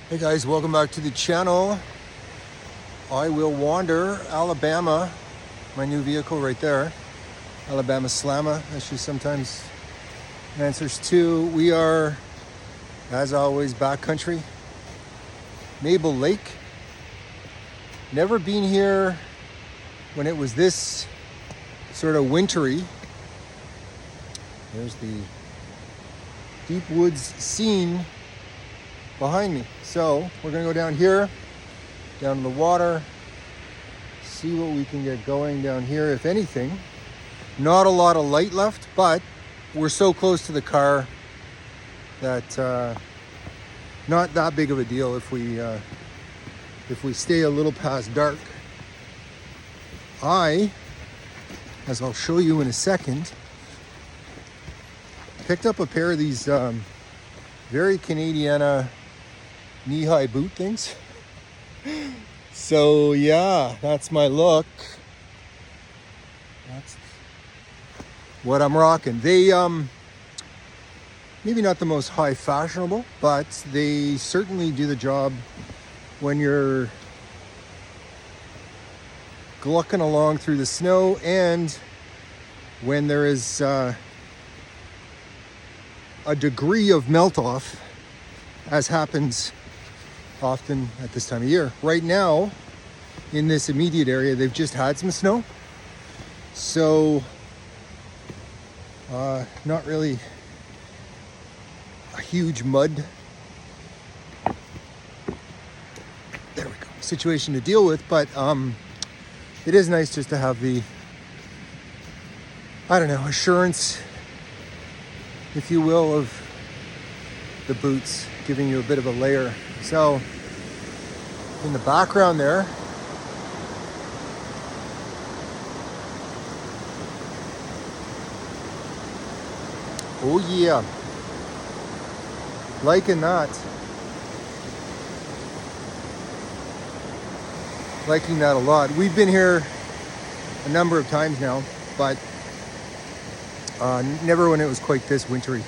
Hey guys, welcome back to the channel. I will wander Alabama, my new vehicle right there, Alabama Slamma, as she sometimes answers to. We are, as always, backcountry, Mabel Lake. Never been here when it was this sort of wintry. There's the deep woods scene behind me. So we're gonna go down here, down to the water, see what we can get going down here, if anything. Not a lot of light left, but we're so close to the car that not that big of a deal if we stay a little past dark. As I'll show you in a second, picked up a pair of these very Canadiana knee-high boot things. So yeah, that's my look. That's what I'm rocking. They maybe not the most high fashionable, but they certainly do the job when you're glucking along through the snow and when there is a degree of melt off, as happens often at this time of year. Right now, in this immediate area, they've just had some snow. So, not really a huge mud, there we go, situation to deal with, but it is nice just to have the, I don't know, assurance, if you will, of the boots giving you a bit of a layer. So in the background there, oh yeah, liking that. Liking that a lot. We've been here a number of times now, but never when it was quite this wintry.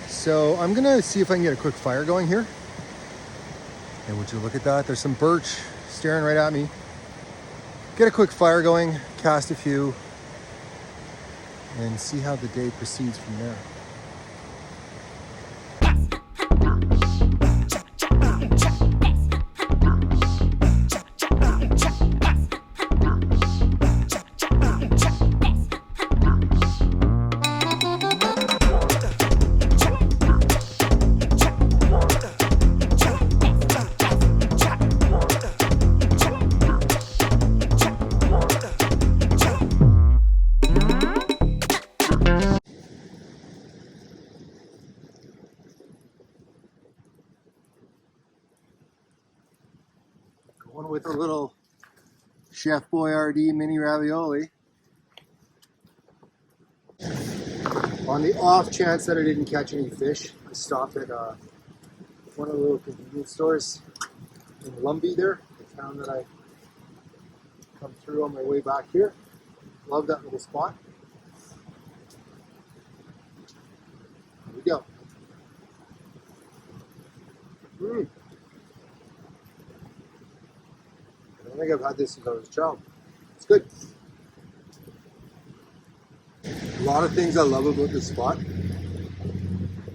So I'm gonna see if I can get a quick fire going here. And would you look at that? There's some birch staring right at me. Get a quick fire going, cast a few, and see how the day proceeds from there. Going with a little Chef Boyardee mini ravioli. On the off chance that I didn't catch any fish, I stopped at one of the little convenience stores in Lumby there, the town that I come through on my way back here. Love that little spot. Here we go. I don't think I've had this since I was a child. It's good. A lot of things I love about this spot.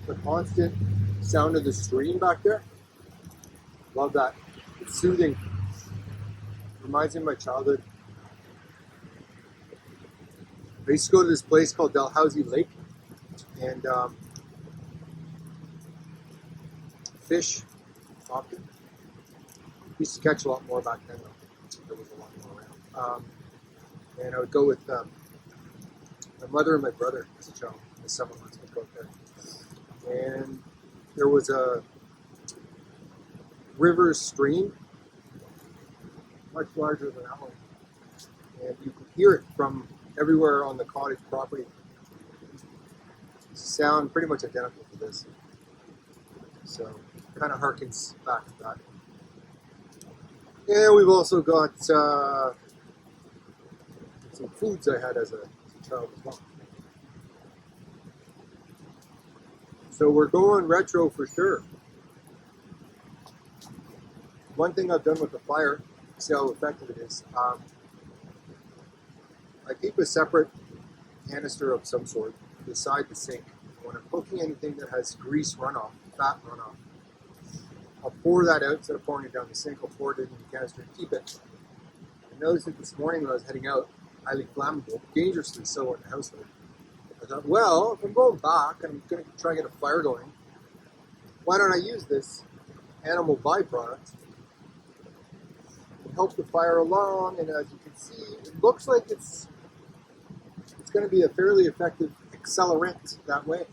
The constant sound of the stream back there. Love that. It's soothing. Reminds me of my childhood. I used to go to this place called Mabel Lake and fish often. Used to catch a lot more back then though. There was a lot more around. And I would go with my mother and my brother as a child. In the summer months we'd go out there. And there was a river stream, much larger than that one. And you could hear it from everywhere on the cottage property. Sound pretty much identical to this. So kind of harkens back to that. And we've also got some foods I had as a child as well. So we're going retro for sure. One thing I've done with the fire, see how effective it is. I keep a separate canister of some sort beside the sink. When I'm cooking anything that has grease runoff, fat runoff, I'll pour that out instead of pouring it down the sink. I'll pour it in the canister and keep it. I noticed it this morning when I was heading out, highly flammable, dangerously so in the household. I thought, well, if I'm going back and I'm going to try and get a fire going, why don't I use this animal byproduct and help the fire along? And as you can see, it looks like it's going to be a fairly effective accelerant that way.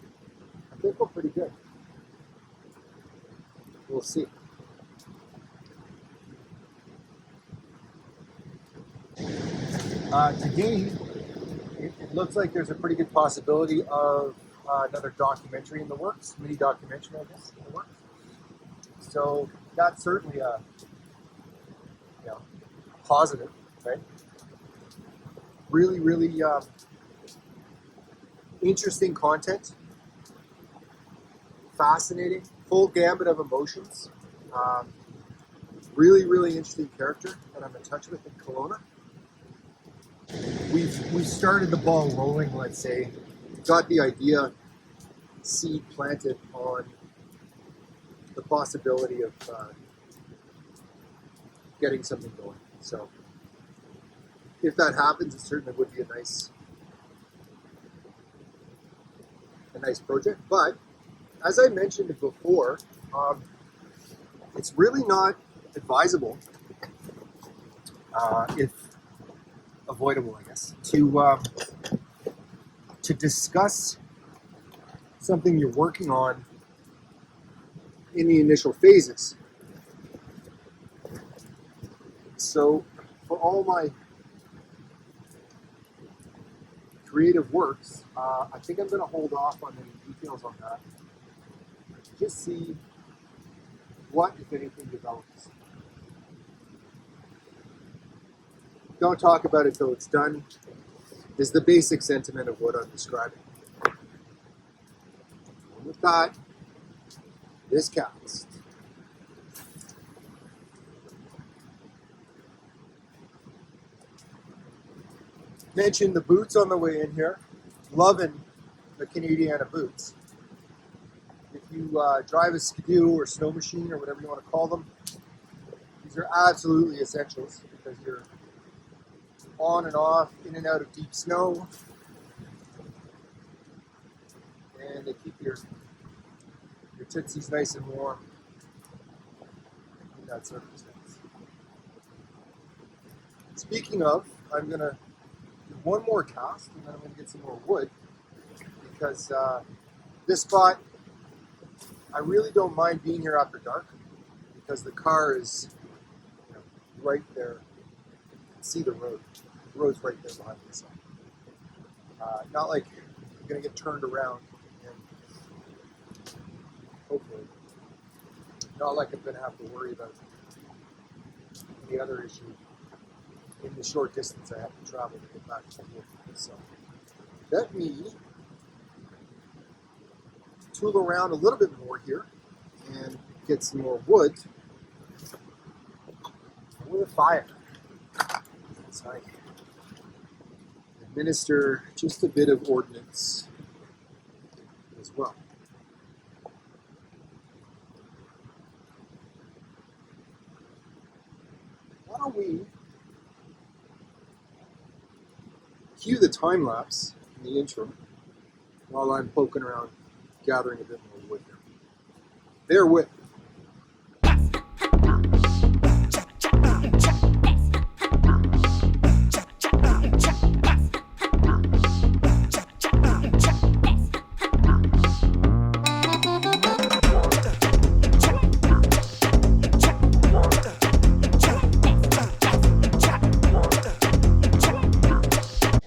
I think we're pretty good. We'll see. Today, it looks like there's a pretty good possibility of another documentary in the works, mini documentary, I guess, in the works. So that's certainly a positive, right? Really, really interesting content, fascinating, full gambit of emotions. Really, really interesting character that I'm in touch with in Kelowna. We've started the ball rolling, let's say. Got the idea seed planted on the possibility of getting something going. So if that happens, it certainly would be a nice project. But as I mentioned before, it's really not advisable, if avoidable, I guess, to discuss something you're working on in the initial phases. So for all my creative works, I think I'm going to hold off on any details on that. Just see what, if anything, develops. Don't talk about it till it's done, is the basic sentiment of what I'm describing. And with that, this cast. Mentioned the boots on the way in here. Loving the Canadiana boots. If you drive a skidoo or snow machine or whatever you want to call them, these are absolutely essentials because you're on and off, in and out of deep snow, and they keep your tootsies nice and warm in that circumstance. Speaking of, I'm going to do one more cast and then I'm going to get some more wood because this spot, I really don't mind being here after dark because the car is right there. You can see the road. The road's right there behind me. So, not like I'm going to get turned around and hopefully not like I'm going to have to worry about any other issue in the short distance I have to travel to get back to the work. So let me tool around a little bit more here and get some more wood with a fire. So I administer just a bit of ordnance as well. Why don't we cue the time lapse in the intro while I'm poking around gathering a bit more wood here. Bear with.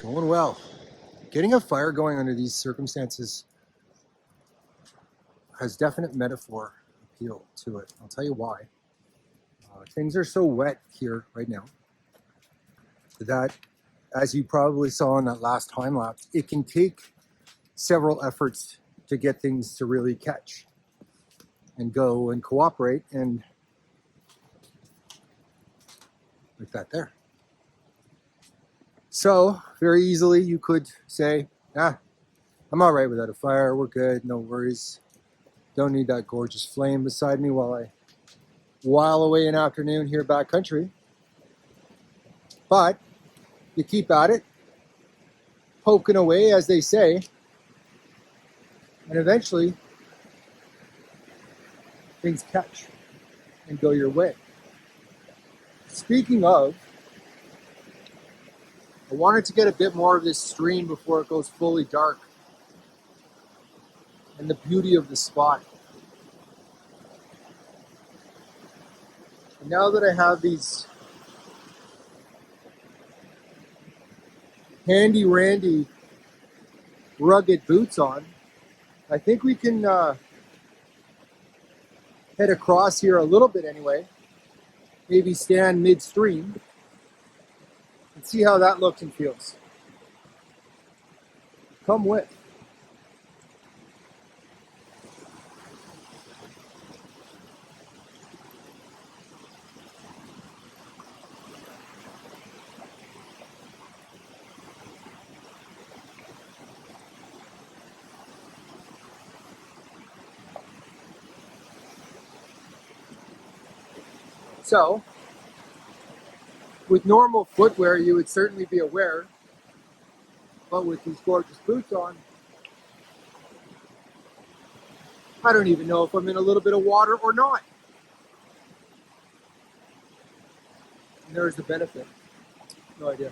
Going well. Getting a fire going under these circumstances has definite metaphor appeal to it. I'll tell you why. Things are so wet here right now that, as you probably saw in that last time lapse, it can take several efforts to get things to really catch and go and cooperate. And like that there. So very easily you could say, I'm all right without a fire. We're good. No worries. Don't need that gorgeous flame beside me while I while away an afternoon here backcountry. But you keep at it, poking away, as they say, and eventually things catch and go your way. Speaking of, I wanted to get a bit more of this stream before it goes fully dark, and the beauty of the spot. And now that I have these handy randy rugged boots on, I think we can head across here a little bit anyway, maybe stand midstream and see how that looks and feels. Come with. So, with normal footwear, you would certainly be aware, but with these gorgeous boots on, I don't even know if I'm in a little bit of water or not. And there's the benefit. No idea.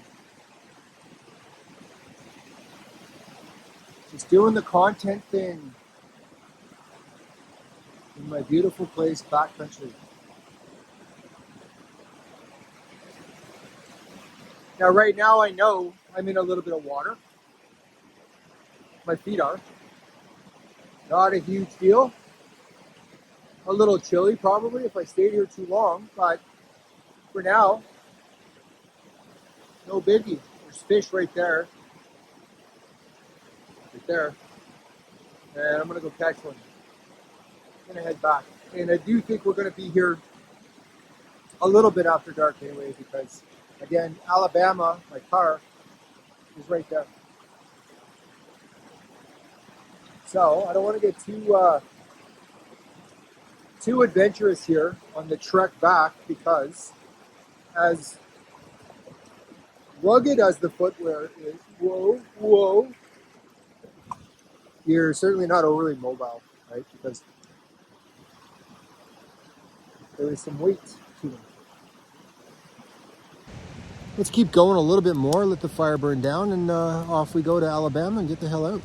Just doing the content thing in my beautiful place, backcountry. Now, right now, I know I'm in a little bit of water. My feet are. Not a huge deal. A little chilly, probably, if I stayed here too long. But for now, no biggie. There's fish right there. Right there. And I'm going to go catch one. I'm going to head back. And I do think we're going to be here a little bit after dark anyway, because, again, Alabama, my car, is right there. So I don't want to get too adventurous here on the trek back, because as rugged as the footwear is, whoa, you're certainly not overly mobile, right? Because there is some weight to them. Let's keep going a little bit more, let the fire burn down, and off we go to Alabama and get the hell out.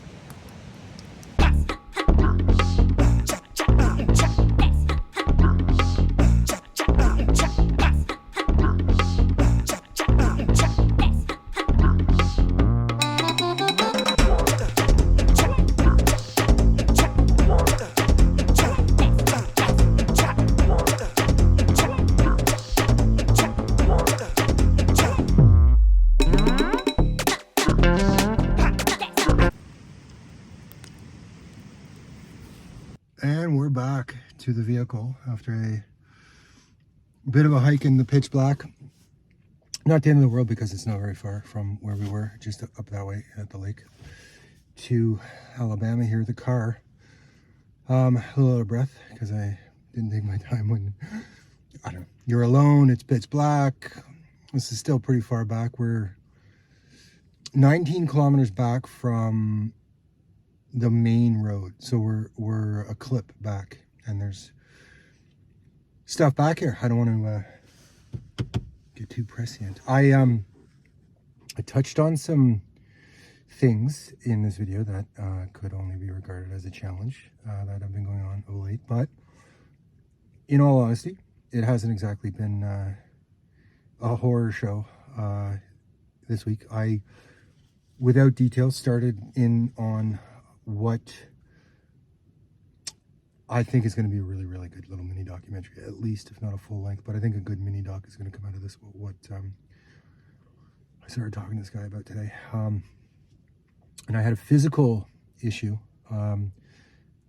And we're back to the vehicle after a bit of a hike in the pitch black. Not the end of the world, because it's not very far from where we were, just up that way at the lake, to Alabama here. The car, a little out of breath because I didn't take my time when, I don't know, you're alone, it's pitch black. This is still pretty far back. We're 19 kilometers back from the main road, so we're a clip back, and there's stuff back here. I don't want to get too prescient. I touched on some things in this video that could only be regarded as a challenge that have been going on of late, but in all honesty, it hasn't exactly been a horror show this week. I, without details, started in on what I think is going to be a really, really good little mini documentary, at least, if not a full length. But I think a good mini doc is going to come out of this. What I started talking to this guy about today, and I had a physical issue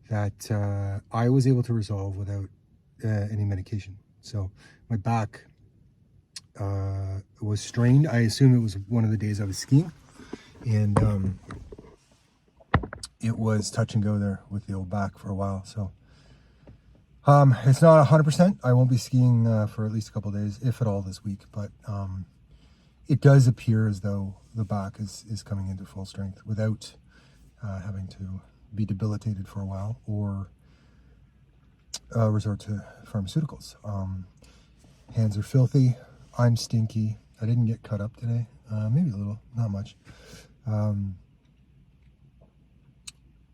that I was able to resolve without any medication. So my back was strained. I assume it was one of the days I was skiing, and it was touch and go there with the old back for a while. So it's not 100%. I won't be skiing for at least a couple of days, if at all, this week. But it does appear as though the back is coming into full strength without having to be debilitated for a while or resort to pharmaceuticals. Hands are filthy. I'm stinky. I didn't get cut up today. Maybe a little, not much.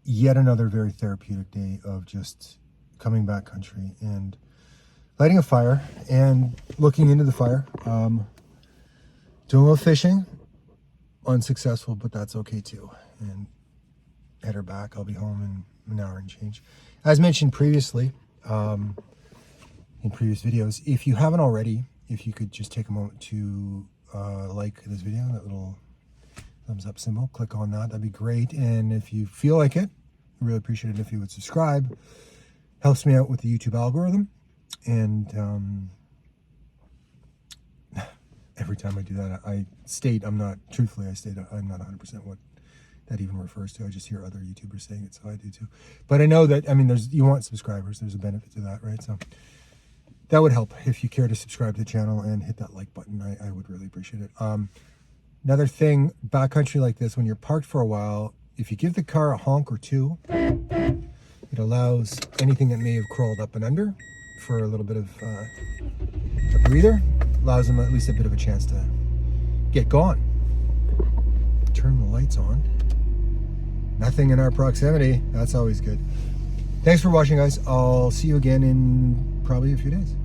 Yet another very therapeutic day of just coming back country and lighting a fire and looking into the fire. Doing a little fishing. Unsuccessful, but that's okay too. And head her back. I'll be home in an hour and change. As mentioned previously, in previous videos, if you haven't already, if you could just take a moment to like this video, that little thumbs up symbol, click on that, that'd be great. And if you feel like it, I really appreciate it if you would subscribe. Helps me out with the YouTube algorithm. And every time I do that, I state I'm not 100% what that even refers to. I just hear other YouTubers saying it, so I do too. But I know that, I mean, you want subscribers. There's a benefit to that, right? So that would help if you care to subscribe to the channel and hit that like button. I would really appreciate it. Another thing, backcountry like this, when you're parked for a while, if you give the car a honk or two, it allows anything that may have crawled up and under for a little bit of a breather. Allows them at least a bit of a chance to get gone. Turn the lights on. Nothing in our proximity. That's always good. Thanks for watching, guys. I'll see you again in probably a few days.